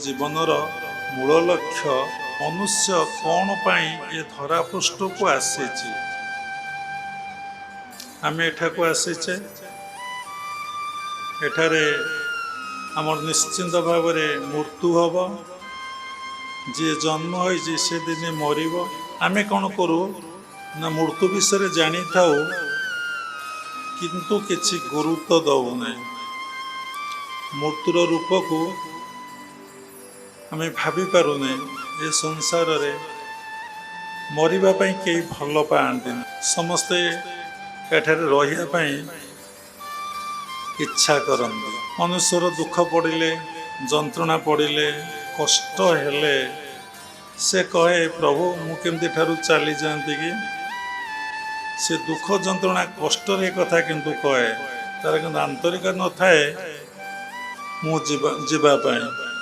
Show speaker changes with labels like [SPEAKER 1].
[SPEAKER 1] ଜୀବନର ମୂଳ ଲକ୍ଷ୍ୟ ମନୁଷ୍ୟ କ'ଣ ପାଇଁ ଏ ଧରାପୃଷ୍ଠକୁ ଆସିଛି। ଆମେ ଏଠାକୁ ଆସିଛେ, ଏଠାରେ ଆମର ନିଶ୍ଚିନ୍ତ ଭାବରେ ମୃତ୍ୟୁ ହେବ। ଯିଏ ଜନ୍ମ ହୋଇଛି ସେ ଦିନେ ମରିବ। ଆମେ କ'ଣ କରୁ ନା ମୃତ୍ୟୁ ବିଷୟରେ ଜାଣିଥାଉ, କିନ୍ତୁ କିଛି ଗୁରୁତ୍ୱ ଦେଉନାହିଁ। ମୃତ୍ୟୁର ରୂପକୁ ଆମେ ଭାବି ପାରୁନେ। ଏ ସଂସାରରେ ମରିବା ପାଇଁ କେହି ଭଲ ପାଆନ୍ତିନି, ସମସ୍ତେ ଏଠାରେ ରହିବା ପାଇଁ ଇଚ୍ଛା କରନ୍ତି। ମନୁଷ୍ୟର ଦୁଃଖ ପଡ଼ିଲେ, ଯନ୍ତ୍ରଣା ପଡ଼ିଲେ, କଷ୍ଟ ହେଲେ ସେ କହେ, ପ୍ରଭୁ ମୁଁ କେମିତି ଏଠାରୁ ଚାଲିଯାଆନ୍ତି କି। ସେ ଦୁଃଖ ଯନ୍ତ୍ରଣା କଷ୍ଟରେ କଥା କିନ୍ତୁ କହେ, ତାର କିନ୍ତୁ ଆନ୍ତରିକ ନଥାଏ ମୁଁ ଯିବା ପାଇଁ।